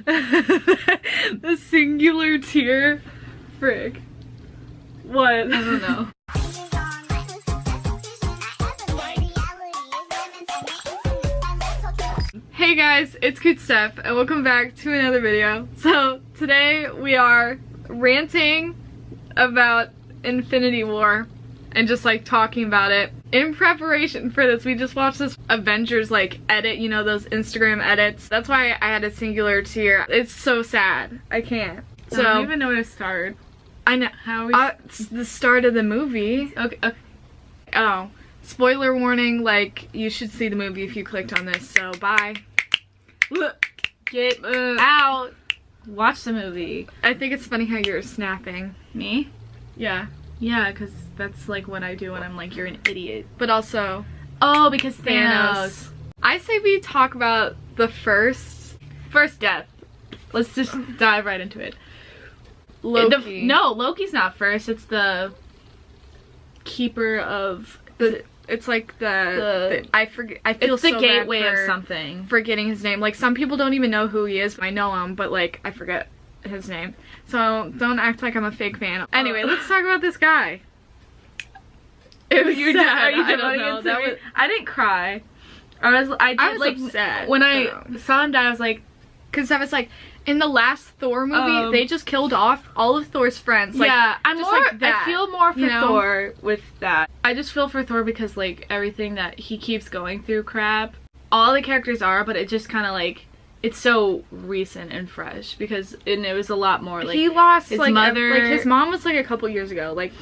The singular tear. Frick. What? I don't know. Hey guys, it's Good Steph and welcome back to another video. So today we are ranting about Infinity War and just like talking about it. In preparation for this, we just watched this Avengers like edit, you know, those Instagram edits. That's why I had a singular tear. It's so sad. I can't. So I don't even know where to start. I know. How we it's the start of the movie. okay. Oh, spoiler warning, like you should see the movie if you clicked on this, so bye. Get out. Watch the movie. I think it's funny how you're snapping. Me? Yeah. Yeah, because that's like what I do when I'm like, you're an idiot. But also, oh, because Thanos. I say we talk about the first death. Let's just dive right into it. Loki. No, Loki's not first. It's the keeper of it's like I forget. I feel it's the so gateway bad of something. Forgetting his name. Like some people don't even know who he is. I know him, but like I forget his name. So don't act like I'm a fake fan. Anyway, let's talk about this guy. It was sad. I don't know. I didn't cry. I was like upset when I saw him die. I was like, because I was like, in the last Thor movie, they just killed off all of Thor's friends. Like, yeah, I feel more for Thor with that. I just feel for Thor because like everything that he keeps going through crap. All the characters are, but it just kind of like, it's so recent and fresh because it was a lot more like he lost his like mother. Like his mom was like a couple years ago. Like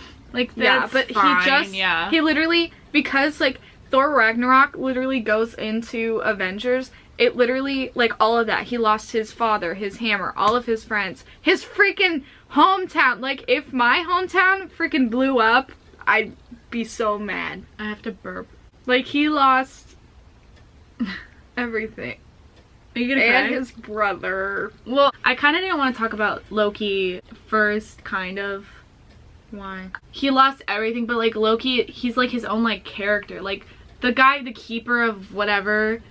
yeah, but fine, he literally, because like Thor Ragnarok literally goes into Avengers. It literally, like, all of that. He lost his father, his hammer, all of his friends, his freaking hometown. Like, if my hometown freaking blew up, I'd be so mad. I have to burp. Like, he lost everything. Are you gonna and cry? His brother. Well, I kind of didn't want to talk about Loki first, kind of. Why? He lost everything, but, like, Loki, he's, like, his own, like, character. Like, the guy, the keeper of whatever...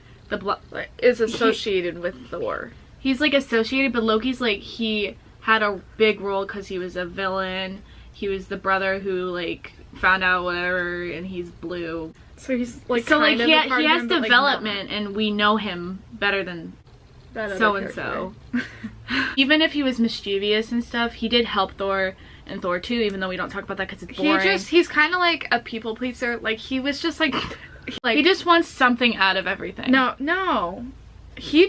is associated with Thor. He's like associated, but Loki's like, he had a big role because he was a villain. He was the brother who like found out whatever, and he's blue. So he's like he has development, and we know him better than so and so. Even if he was mischievous and stuff, he did help Thor and Thor 2, even though we don't talk about that because it's boring. He's kind of like a people pleaser. Like he was just like. Like, he just wants something out of everything. No. He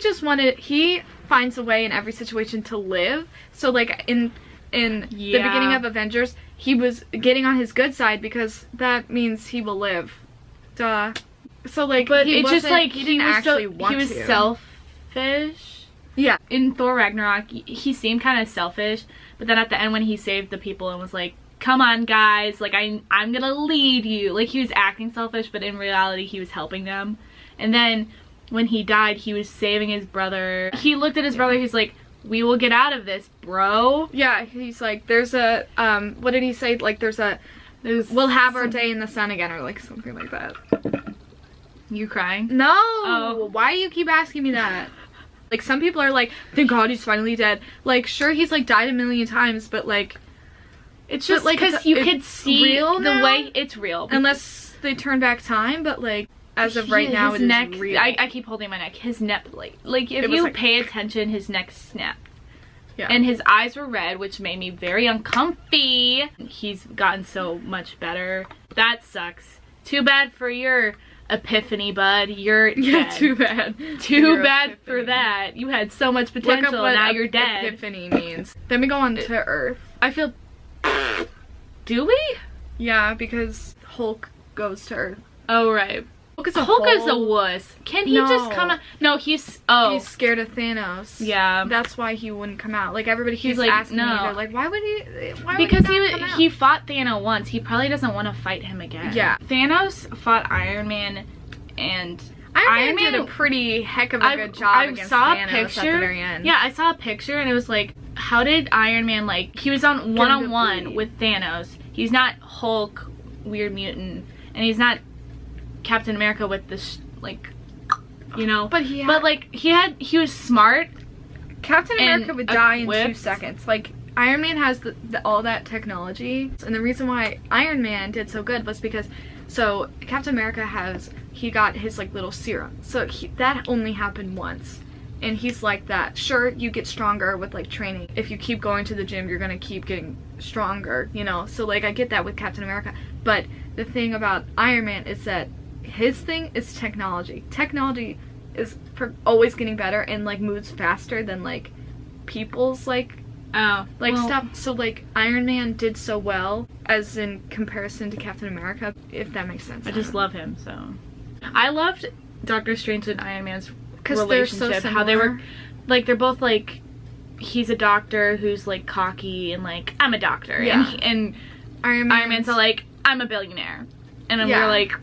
finds a way in every situation to live. So like in the beginning of Avengers, he was getting on his good side because that means he will live. Duh. So like, but he was selfish. Yeah. In Thor Ragnarok, he seemed kind of selfish, but then at the end when he saved the people and was like, come on guys, like I'm gonna lead you, like he was acting selfish, but in reality he was helping them. And then when he died, he was saving his brother. He looked at his brother, he's like, we will get out of this, bro. Yeah, he's like, there's a what did he say, like we'll have our day in the sun again, or like something like that. You crying? No. Oh. Why do you keep asking me that? Like some people are like, thank God he's finally dead. Like sure, he's like died a million times, but like it's just like because you could see the way it's real. Unless they turn back time, but like as of right now, his neck is real. I keep holding my neck. His neck, like if you pay attention, his neck snapped. Yeah. And his eyes were red, which made me very uncomfy. He's gotten so much better. That sucks. Too bad for your epiphany, bud. You're dead. Too bad. Too bad for that. You had so much potential, and now you're dead. Epiphany means. Then we go on to Earth. I feel. Do we? Yeah, because Hulk goes to Earth. Oh, right. Hulk is a wuss. Can he just come out? No, he's scared of Thanos. Yeah. That's why he wouldn't come out. Like, everybody keeps like, asking me, they're like, why would he, because he fought Thanos once. He probably doesn't want to fight him again. Yeah. Thanos fought Iron Man, and Iron Man did a pretty heck of a good job against Thanos at the very end. Yeah, I saw a picture, and it was like, how did Iron Man, like, he was on one-on-one with Thanos. He's not Hulk, weird mutant, and he's not Captain America with this, like, you know. But he was smart. Captain America would die in 2 equipped. seconds. Like, Iron Man has all that technology. And the reason why Iron Man did so good was because, so Captain America he got his like little serum. So that only happened once. And he's like that. Sure, you get stronger with like training. If you keep going to the gym, you're gonna keep getting stronger, you know? So like I get that with Captain America. But the thing about Iron Man is that his thing is technology. Technology is always getting better and like moves faster than like people's like stuff. So like Iron Man did so well as in comparison to Captain America, if that makes sense. I just love him, so. I loved Doctor Strange and Iron Man's because they're so relationship, similar. how they were like, they're both like, he's a doctor who's like cocky and like, I'm a doctor, Yeah. and Iron Man's like, I'm a billionaire, and then Yeah. we're like,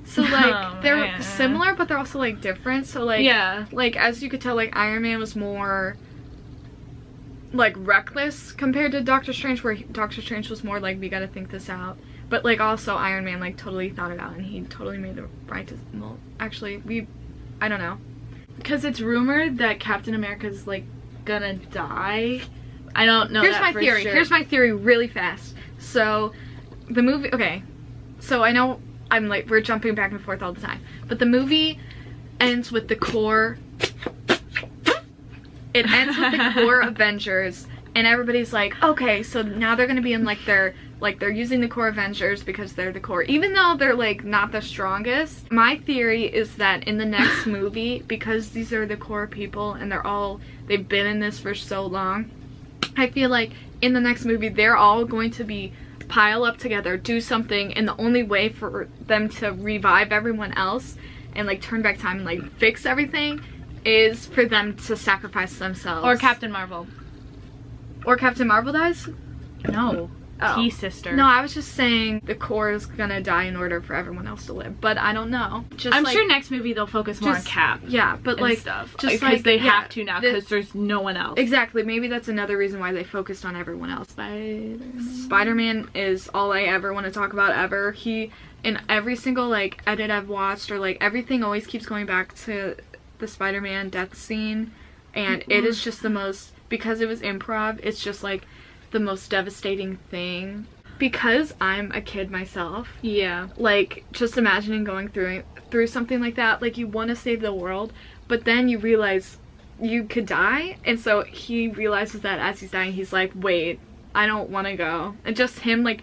So like oh, they're man. similar, but they're also like different. So like yeah, like as you could tell, like Iron Man was more like reckless compared to Doctor Strange, where Doctor Strange was more like, we gotta think this out. But like also Iron Man like totally thought it out and he totally made the right decision. Well, actually I don't know. because it's rumored that Captain America's like gonna die. I don't know. Here's my theory. Sure. Here's my theory really fast. So the movie, okay. So I know we're jumping back and forth all the time. But the movie ends with the core. It ends with the core Avengers, and everybody's like, okay, so now they're gonna be in they're using the core Avengers because they're the core, even though they're like not the strongest. My theory is that in the next movie, because these are the core people and they've been in this for so long, I feel like in the next movie they're all going to be pile up together, do something, and the only way for them to revive everyone else and like turn back time and like fix everything is for them to sacrifice themselves. Or Captain Marvel. Or Captain Marvel dies? No. Oh. T-sister. No, I was just saying the core is gonna die in order for everyone else to live, but I don't know. I'm sure next movie they'll focus more on Cap. Yeah, but and like stuff. just because like they have to now, because there's no one else. Exactly. Maybe that's another reason why they focused on everyone else. Spider-Man is all I ever want to talk about ever. He, in every single like edit I've watched, or like everything always keeps going back to the Spider-Man death scene, and it is just the most, because it was improv, it's just like the most devastating thing. Because I'm a kid myself, Yeah. like just imagining going through something like that, like you want to save the world, but then you realize you could die, and so he realizes that as he's dying, he's like, wait, I don't want to go. And just him like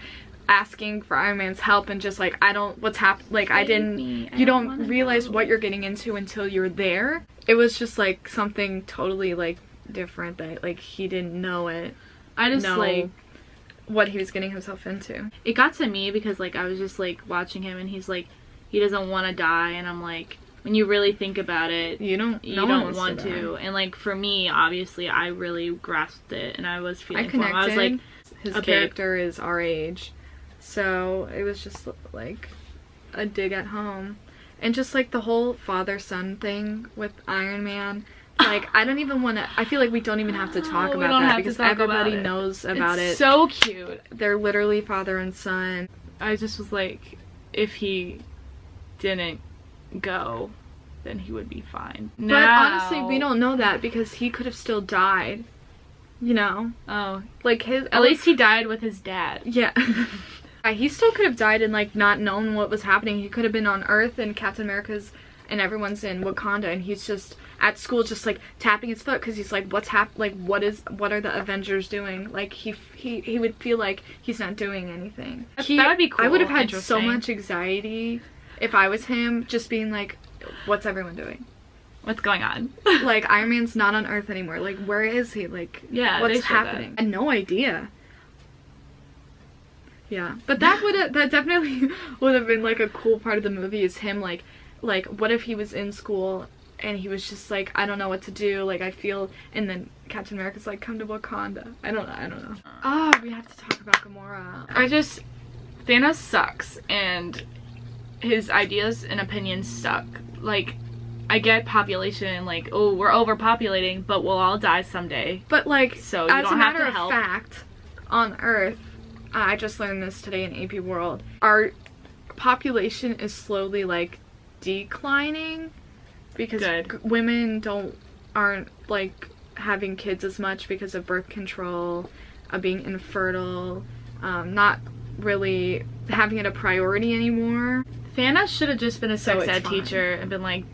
asking for Iron Man's help, and just like, what's happened, like you don't realize what you're getting into until you're there. It was just like something totally like different that like he didn't know it. I just like what he was getting himself into. It got to me because like I was just like watching him, and he's like, he doesn't want to die, and I'm like, when you really think about it, you don't want to. And like for me, obviously, I really grasped it, and I was feeling for him. connected. I was like, his character is our age, so it was just like a dig at home. And just like the whole father-son thing with Iron Man, like I don't even want to, I feel like we don't even have to talk about that because everybody knows about it. It's so cute. They're literally father and son. I just was like, if he didn't go, then he would be fine. But honestly, we don't know that because he could have still died, you know? Oh. Like at least he died with his dad. Yeah. He still could have died and like not known what was happening. He could have been on Earth and Captain America's and everyone's in Wakanda, and he's just at school just like tapping his foot because he's like, what are the Avengers doing? Like he would feel like he's not doing anything. That would be cool. I would have had so much anxiety if I was him, just being like, what's everyone doing? What's going on? Like Iron Man's not on Earth anymore. Like where is he? Like yeah, what's happening? I had no idea. Yeah, but that definitely would have been like a cool part of the movie, is him like what if he was in school and he was just like, I don't know what to do, like I feel, and then Captain America's like, come to Wakanda. I don't know. Oh, we have to talk about Gamora. Thanos sucks, and his ideas and opinions suck. Like, I get population, like, oh, we're overpopulating, but we'll all die someday. But like, so you as don't a have matter to of help. fact, on Earth, I just learned this today in AP World, our population is slowly like declining because women aren't like having kids as much because of birth control, being infertile, not really having it a priority anymore. Thanos should have just been a sex ed teacher and been like,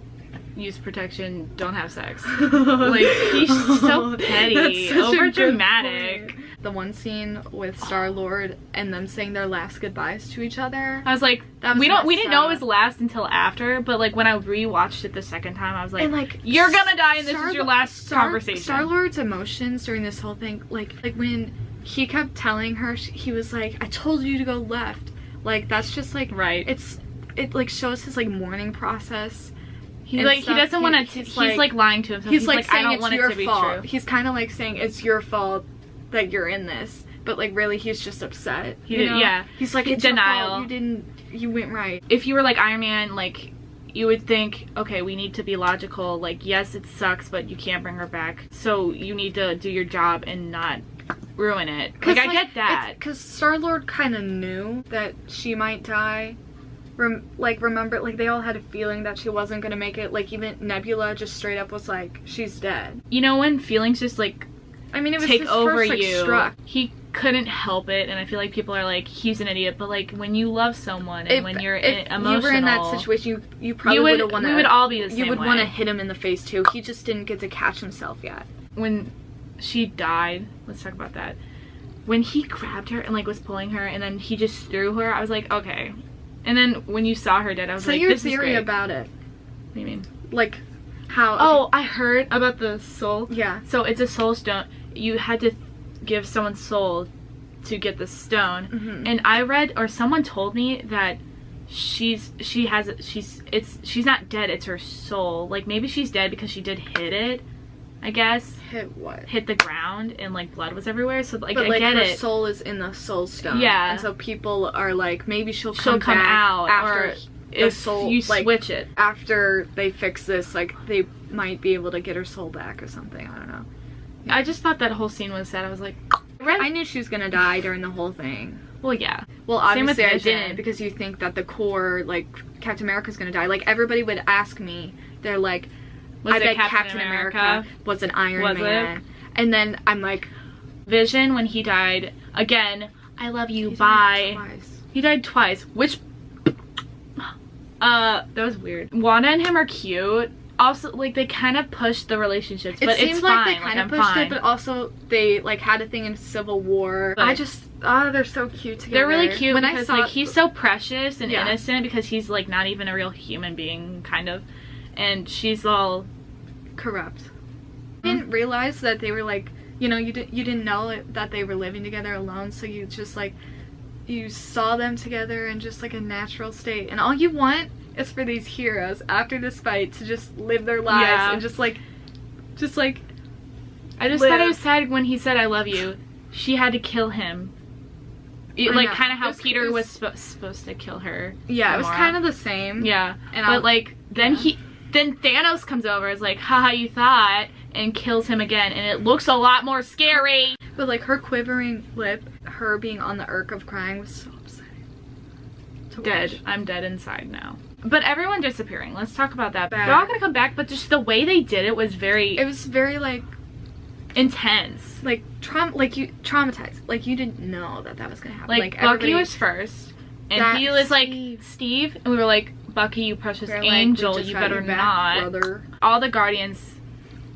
use protection, don't have sex. Like, he's so petty, over dramatic. The one scene with Star-Lord and them saying their last goodbyes to each other. I was like, we didn't know it was last until after, but like when I rewatched it the second time, I was like, you're gonna die and this is your last conversation. Star-Lord's emotions during this whole thing, like when he kept telling her, he was like, I told you to go left. Like, that's just like, right. It like shows his like mourning process. He doesn't want to. He's like lying to himself. He's like I don't want it to be true. He's kind of like saying it's your fault that you're in this, but like really he's just upset. Yeah. He's like, it's denial. Your fault. You went right. If you were like Iron Man, like you would think, okay, we need to be logical. Like, yes, it sucks, but you can't bring her back. So you need to do your job and not ruin it. Like, I get that. Because Star-Lord kind of knew that she might die. Remember, like, they all had a feeling that she wasn't gonna make it. Like, even Nebula just straight up was like, she's dead. You know, when feelings just like, I mean, it was take his over first, like, you. struck. He couldn't help it, and I feel like people are like, he's an idiot. But like, when you love someone and when you're emotional, you were in that situation, you probably would have wanted. We would all be the same way. You would want to hit him in the face too. He just didn't get to catch himself yet. When she died, let's talk about that. When he grabbed her and like was pulling her, and then he just threw her, I was like, okay. And then when you saw her dead, I was like, this is great. So your theory about it. What do you mean? Like, how... Oh, I heard about the soul. Yeah. So it's a soul stone. You had to give someone's soul to get the stone. Mm-hmm. And I read, or someone told me that she's not dead, it's her soul. Like, maybe she's dead because she did hit it, I guess. Hit what? Hit the ground and like blood was everywhere. So like, but, I get her it. soul is in the soul stone. Yeah. And so people are like, maybe she'll come back out after or if soul, you like, switch it. After they fix this, like, they might be able to get her soul back or something. I don't know. Yeah. I just thought that whole scene was sad. I was like, I knew she was gonna die during the whole thing. Well, yeah. Well, obviously I didn't, because you think that the core, like, Captain America's gonna die. Like, everybody would ask me, they're like, I bet Captain America was an Iron Man. And then I'm like, Vision, when he died, again, I love you, bye. He died twice, which, that was weird. Wanda and him are cute. Also, like, they kind of pushed the relationships, but it's fine. They kind of pushed it, but also they, like, had a thing in Civil War. But I just, they're so cute together. They're really cute because, like, he's so precious and innocent because he's, like, not even a real human being, kind of. And she's all corrupt. I didn't realize that they were, like, you know, you didn't know that they were living together alone, so you just, like, you saw them together in just, like, a natural state. And all you want is for these heroes after this fight to just live their lives and just like I just thought it was sad when he said I love you. She had to kill him. Like, kind of how Peter was supposed to kill her. Yeah, it was kind of the same. Yeah, but like then then Thanos comes over, is like, haha, you thought, and kills him again, and it looks a lot more scary. But like, her quivering lip, her being on the irk of crying was so upsetting. Dead. I'm dead inside now. But everyone disappearing. Let's talk about that. They're all gonna come back, but just the way they did it was very... It was very, like... intense. Like, traumatized. Like, you didn't know that was gonna happen. Like Bucky was first, and he was like, Steve, and we were like, Bucky, you precious angel, you better not. Brother. All the Guardians...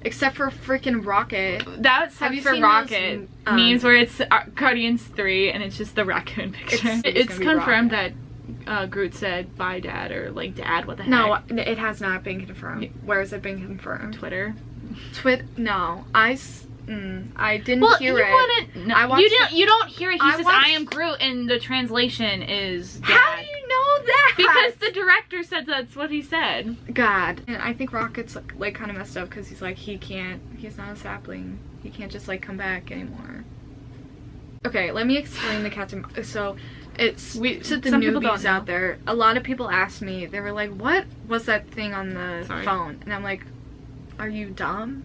except for freaking Rocket. That's for Rocket. Memes where it's Guardians 3, and it's just the raccoon picture. It's confirmed that Groot said, bye dad, or like, dad, what the heck? No, it has not been confirmed. Where has it been confirmed? Twitter? No. I didn't hear it. You don't hear it. He says, I am Groot, and the translation is dad. How do you know that? Because the director said that's what he said. God. And I think Rocket's like kind of messed up because he's like, he's not a sapling. He can't just like come back anymore. Okay, let me explain the Captain. So it's to the newbies out there. A lot of people asked me, they were like, what was that thing on the phone? And I'm like, are you dumb?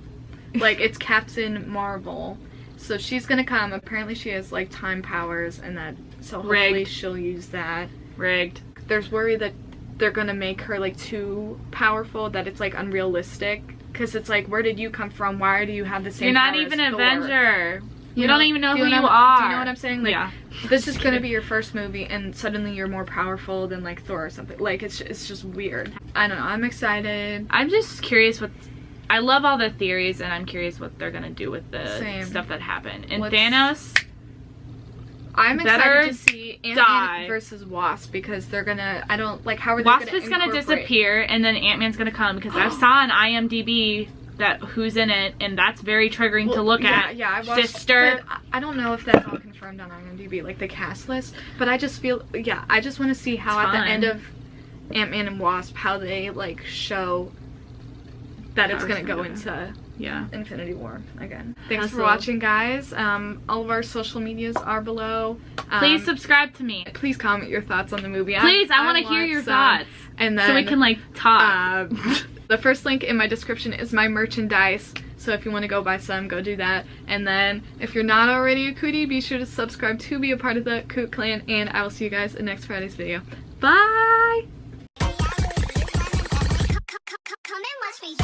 Like, it's Captain Marvel. So she's gonna come. Apparently she has like time powers, and that, so hopefully she'll use that. Rigged. There's worry that they're gonna make her like too powerful, that it's like unrealistic, because it's like, where did you come from? Why do you have the same You're not power even as an Thor? Avenger. You know, don't even know who you Do are. you know what I'm saying? Like, yeah. this is gonna be your first movie, and suddenly you're more powerful than like Thor or something. Like, it's just weird. I don't know. I'm excited. I'm just curious what. I love all the theories, and I'm curious what they're gonna do with the stuff that happened. And Thanos. I'm excited to see Ant-Man versus Wasp, because they're gonna. I don't like how are they Wasp is gonna disappear, and then Ant-Man's gonna come, because I saw on IMDb that who's in it, and that's very triggering to look at. Yeah, I watched, Sister. I don't know if that's all confirmed on IMDb, like the cast list, but I just feel, yeah, I just want to see how at the end of Ant-Man and Wasp, how they like show that it's gonna go into Infinity War again. Thanks for watching, guys. All of our social medias are below. Please subscribe to me. Please comment your thoughts on the movie. Please, I want to hear your thoughts. And then, so we can like talk. The first link in my description is my merchandise, so if you want to go buy some, go do that. And then if you're not already a Cootie, be sure to subscribe to be a part of the Coot Clan, and I will see you guys in next Friday's video. Bye! Come and watch me.